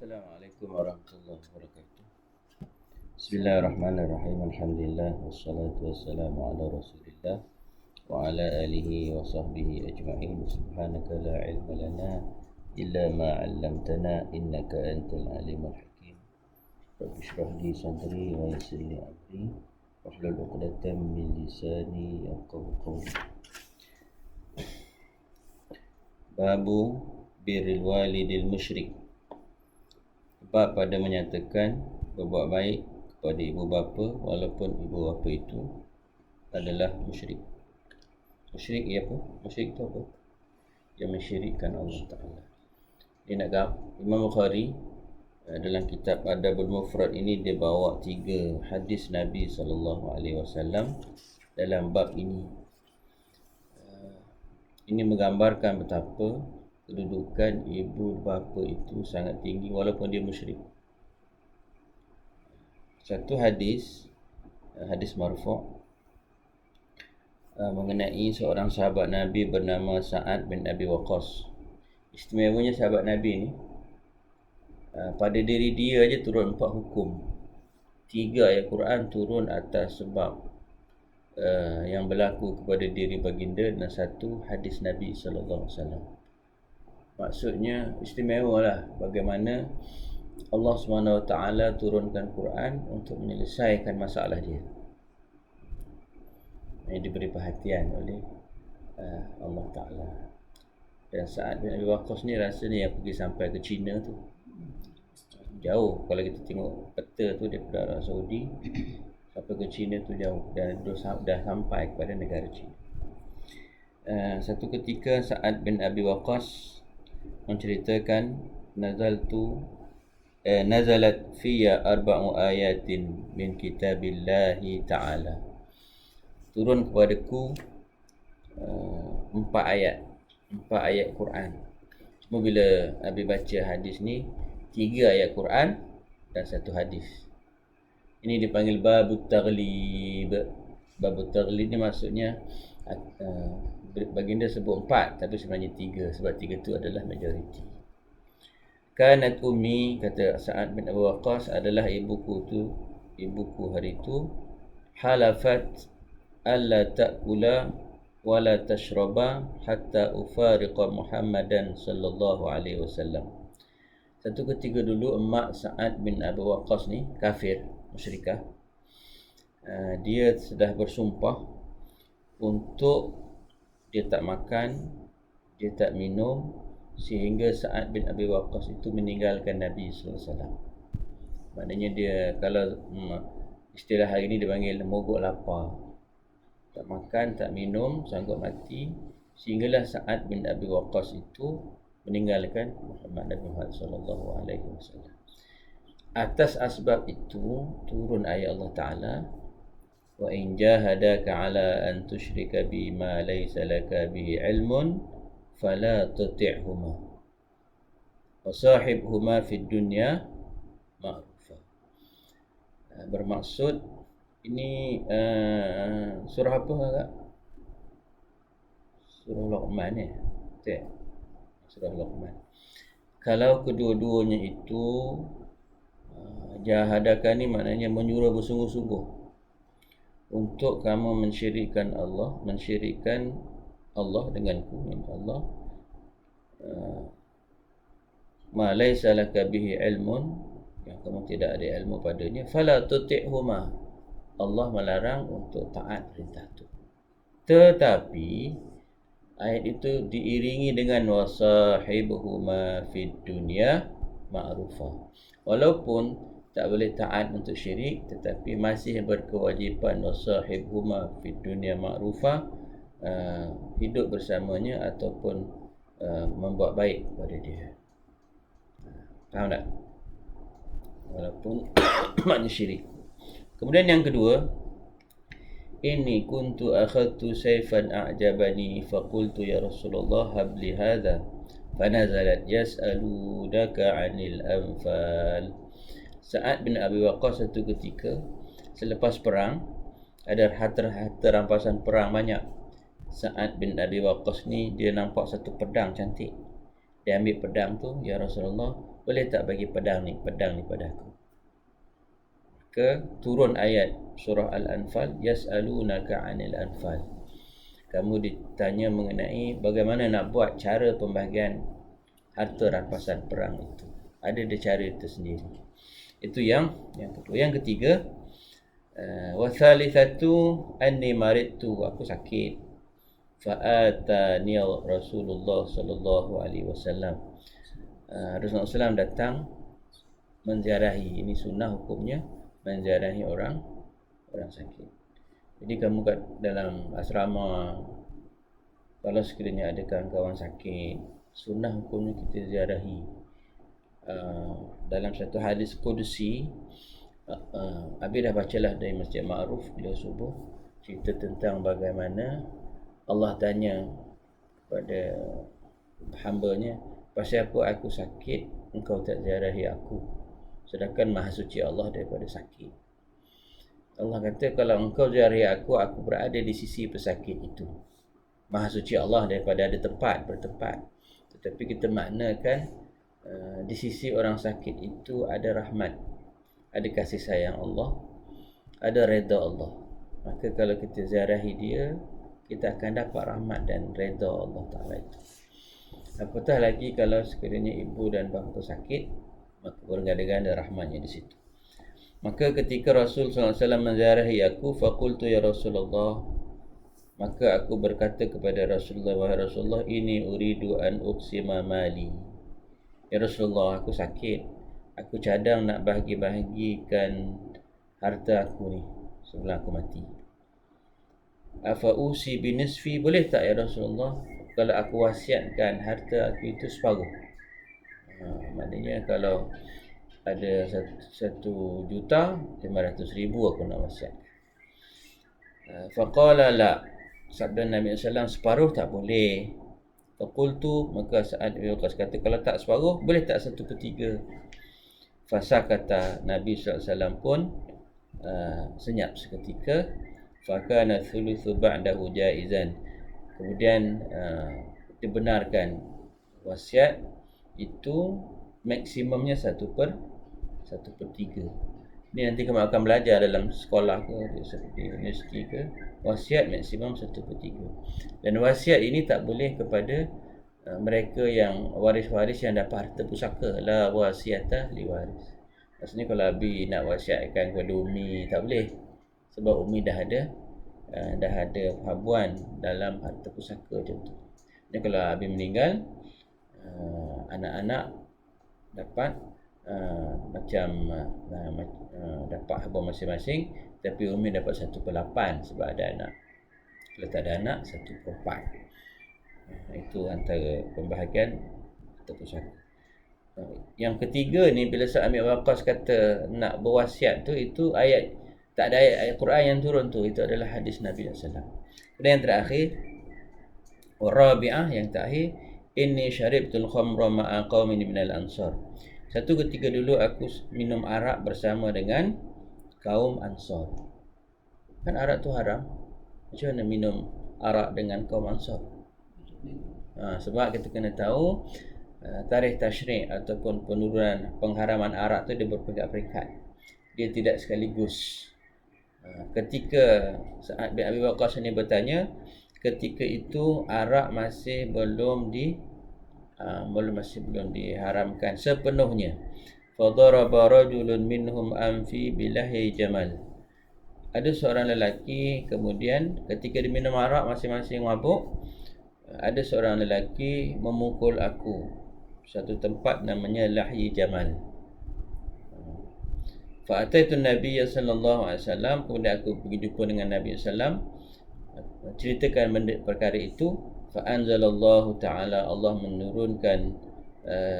Assalamualaikum warahmatullahi wabarakatuh. Bismillahirrahmanirrahim. Alhamdulillah wassalatu wassalamu ala Rasulillah wa ala alihi wa sahbihi ajma'in. Subhanaka la ilma lana illa ma 'allamtana innaka antal alimul hakim. Rabbi shrah li sadri wa yassir li amri wahlul 'uqdatam min lisani yafqahu qawli. Babu birril walidil musyrik. Bab pada menyatakan berbuat baik kepada ibu bapa walaupun ibu bapa itu adalah musyrik. Musyrik ia apa? Musyrik itu apa? Yang mensyirikkan Allah Ta'ala. Imam Bukhari dalam kitab Adabul Mufrad ini dia bawa 3 hadis Nabi SAW dalam bab ini. Ini menggambarkan betapa kedudukan ibu bapa itu sangat tinggi walaupun dia musyrik. Satu hadis marfu' mengenai seorang sahabat Nabi bernama Sa'ad bin Abi Waqqas. Istimewanya sahabat Nabi ni, pada diri dia aja turun 4 hukum. 3 ayat Quran turun atas sebab yang berlaku kepada diri baginda, dan 1 hadis Nabi SAW. Maksudnya istimewa lah bagaimana Allah SWT turunkan Quran untuk menyelesaikan masalah dia. Ini diberi perhatian oleh Allah Ta'ala. Dan Sa'ad bin Abi Waqqas ni rasanya yang pergi sampai ke China tu jauh. Kalau kita tengok peta tu daripada Arab Saudi sampai ke China tu jauh, dan dah sampai kepada negara China. Satu ketika Sa'ad bin Abi Waqqas menceritakan nazalat fiyya 4 ayatin min kitabillahi ta'ala. Turun kepadaku 4 ayat Quran. Cuma bila Abi baca hadis ni, 3 ayat Quran dan 1 hadis. Ini dipanggil babut taghlib. Babut taghlib ni maksudnya baginda sebut 4 tapi sebenarnya 3, sebab 3 tu adalah majoriti. Kanat ummi, kata Sa'ad bin Abu Waqqas, adalah ibuku hari itu, halafat alla ta'kula wala tashraba hatta ufariqa Muhammadan sallallahu alaihi wasallam. Satu ketika dulu emak Sa'ad bin Abu Waqqas ni kafir, musyrikah. Dia sudah bersumpah untuk dia tak makan, dia tak minum sehingga Sa'ad bin Abi Waqqas itu meninggalkan Nabi SAW. Maknanya dia, kalau istilah hari ini dipanggil mogok lapar. Tak makan, tak minum, sanggup mati, sehinggalah Sa'ad bin Abi Waqqas itu meninggalkan Nabi Muhammad SAW. Atas asbab itu turun ayat Allah Ta'ala, wa in jahadaka ala an tusyrika bima laysa laka bihi ilmun fala tuti'huma wa sahibhuma fid dunya ma'rufa. Bermaksud ini surah apa agak? Surah Luqman ya. Betul. Surah Luqman. Kalau kedua-duanya itu jahadaka ni maknanya menyuruh bersungguh-sungguh untuk kamu mensyirikkan Allah denganku, Allah, ma laysa laka bihi ilmun, yang kamu tidak ada ilmu padanya, fala tuti'huma, Allah melarang untuk taat perintah itu. Tetapi ayat itu diiringi dengan wasahibhuma fid dunya ma'rufa. Walaupun tak boleh taat untuk syirik, tetapi masih berkewajipan wasahibhuma fid dunya ma'rufa, hidup bersamanya ataupun membuat baik kepada dia. Faham tak? Walaupun makna syirik. Kemudian yang kedua, inni kuntu akhadtu sayfan a'jabani faqultu ya Rasulullah habli hadha fanazalat yas'alunaka 'anil anfal. Sa'ad bin Abi Waqqas satu ketika selepas perang, ada harta rampasan perang banyak. Sa'ad bin Abi Waqqas ni dia nampak satu pedang cantik. Dia ambil pedang tu, ya Rasulullah, boleh tak bagi pedang ni pada aku. Turun ayat surah Al-Anfal, yas'alunaka 'anil anfal. Kamu ditanya mengenai bagaimana nak buat cara pembahagian harta rampasan perang itu. Ada dia cara itu sendiri. Itu yang kedua. Yang ketiga, wa thalithatu anni maridtu, aku sakit. Fa'atani Rasulullah sallallahu alaihi wasallam. Rasulullah SAW datang menziarahi. Ini sunnah hukumnya, menziarahi orang sakit. Jadi kamu kat dalam asrama, kalau sekiranya ada kawan-kawan sakit, sunnah hukumnya kita ziarahi. Dalam satu hadis Qudsi, Abi dah bacalah dari Masjid Ma'ruf bila subuh, cerita tentang bagaimana Allah tanya kepada hamba-Nya, pasal apa aku sakit engkau tak ziarahi aku, sedangkan Maha Suci Allah daripada sakit. Allah kata, kalau engkau ziarahi aku berada di sisi pesakit itu. Maha Suci Allah daripada ada bertempat. Tetapi kita maknakan di sisi orang sakit itu ada rahmat, ada kasih sayang Allah, ada redha Allah. Maka kalau kita ziarahi dia, kita akan dapat rahmat dan redha Allah Ta'ala itu. Apatah lagi kalau sekiranya ibu dan bapa sakit, maka berganda-ganda rahmatnya di situ. Maka ketika Rasul SAW menziarahi aku, faqultu ya Rasulullah, maka aku berkata kepada Rasulullah, wahai Rasulullah, ini uridu an uqsima mali. Ya Rasulullah, aku sakit, aku cadang nak bahagi-bahagikan harta aku ni sebelum aku mati. Afa usi binisfi, boleh tak ya Rasulullah kalau aku wasiatkan harta aku itu separuh? Maknanya kalau ada 1,500,000 aku nak wasiat. Faqala la, sabda Nabi SAW, separuh tak boleh. Faqultu, maka Sa'ad bin Waqqas kata, kalau tak separuh, boleh tak 1/3? Fasa kata Nabi SAW pun senyap seketika. Fakana thuluthu ba'dahu jaizan. Kemudian dibenarkan wasiat itu maksimumnya 1/3. Ini nanti kamu akan belajar dalam sekolah ke, di universiti ke, wasiat maksimum 1/3. Dan wasiat ini tak boleh kepada mereka yang waris-waris yang dapat harta pusaka. La wasiatah li waris. Maksudnya kalau Abi nak wasiatkan kepada Umi, tak boleh. Sebab Umi dah ada habuan dalam harta pusaka contoh. Jadi kalau Abi meninggal, anak-anak dapat dapat habuan masing-masing, tapi Umi dapat 1/8 sebab ada anak. Kalau tak ada anak, 1/4. Itu antara pembahagian harta pusaka. Yang ketiga ni, bila Sa'ad bin Waqqas kata nak berwasiat tu, itu ayat, tak ada ayat Quran yang turun tu, itu adalah hadis Nabi SAW. Dan yang terakhir, Rabi'ah, yang terakhir, inni syaribtul khamra ma'a qaumin minal ansar. Satu ketika dulu aku minum arak bersama dengan kaum Ansar. Kan arak tu haram, macam mana minum arak dengan kaum Ansar? Sebab kita kena tahu tarikh tasyri' ataupun penurunan pengharaman arak tu dia berperingkat-peringkat. Dia tidak sekaligus. Ketika Sa'ad bin Abi Waqqas ni bertanya, ketika itu arak masih belum diharamkan sepenuhnya. Fadaraba rajulun minhum anfi bilahi jamal. Ada seorang lelaki, kemudian ketika dia minum arak masing-masing mabuk, ada seorang lelaki memukul aku satu tempat namanya Lahyi Jamal. Fa'ataitu Nabi sallallahu alaihi wasallam, kemudian aku pergi jumpa dengan Nabi sallam, ceritakan perkara itu. Fa'anzalallahu ta'ala, Allah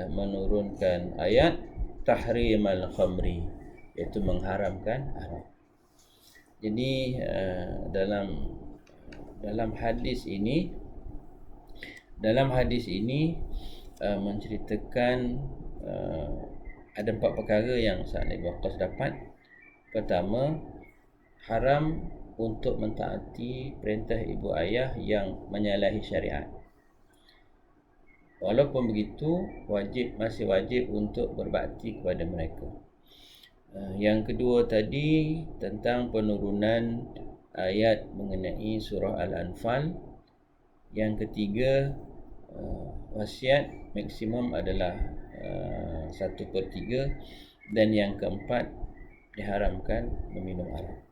menurunkan ayat tahrimal khamri, iaitu mengharamkan arak. Jadi dalam hadis ini menceritakan ada 4 perkara yang Sa'ad bin Waqqas dapat. Pertama, haram untuk mentaati perintah ibu ayah yang menyalahi syariat. Walaupun begitu, masih wajib untuk berbakti kepada mereka. Yang kedua tadi tentang penurunan ayat mengenai surah Al-Anfal. Yang ketiga, wasiat maksimum adalah 1/3. Dan yang keempat, diharamkan meminum arak.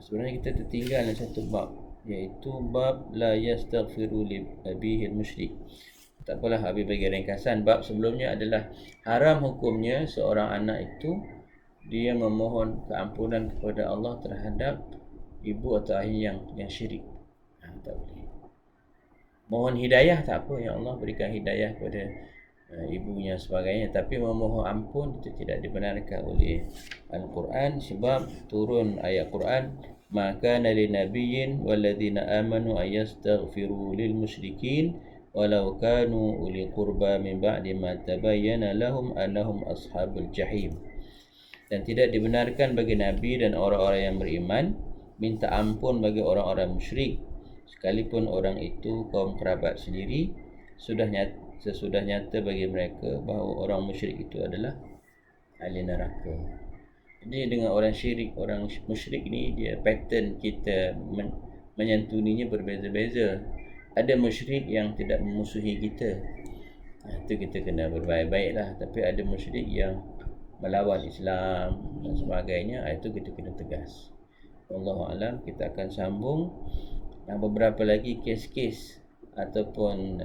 Sebenarnya kita tertinggal satu bab, iaitu bab la yastaghfiru li abihil musyrik. Tak apalah, Habib bagi ringkasan. Bab sebelumnya adalah haram hukumnya seorang anak itu dia memohon keampunan kepada Allah terhadap ibu atau ayah yang syirik. Tak boleh. Mohon hidayah tak apa, ya Allah berikan hidayah kepada ibunya sebagainya, tapi memohon ampun itu tidak dibenarkan oleh Al-Quran, sebab turun ayat Quran, maka nali nabiyyin walladzina amanu ayastaghfiru lil musyrikin walau kanu uli qurba min ba'di ma tabayyana lahum annahum ashabul jahim. Dan tidak dibenarkan bagi Nabi dan orang-orang yang beriman minta ampun bagi orang-orang musyrik, sekalipun orang itu kaum kerabat sendiri. Sesudah nyata bagi mereka bahawa orang musyrik itu adalah ahli neraka. Jadi dengan orang musyrik ni, dia pattern kita menyantuninya berbeza-beza. Ada musyrik yang tidak memusuhi kita, itu kita kena berbaik-baik lah. Tapi ada musyrik yang melawan Islam dan sebagainya, itu kita kena tegas. Wallahu alam. Kita akan sambung beberapa lagi kes-kes ataupun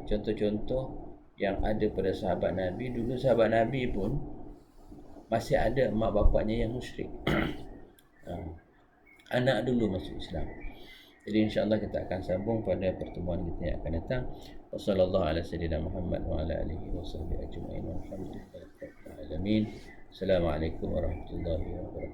contoh-contoh yang ada pada sahabat Nabi. Dulu sahabat Nabi pun masih ada mak bapaknya yang musyrik. Anak dulu masuk Islam. Jadi insya-Allah kita akan sambung pada pertemuan kita yang akan datang. Wassallallahu ala sayyidina Muhammad wa ala alihi wasahbihi ajma'in. Alhamdulillahirabbil alamin. Assalamualaikum warahmatullahi wabarakatuh.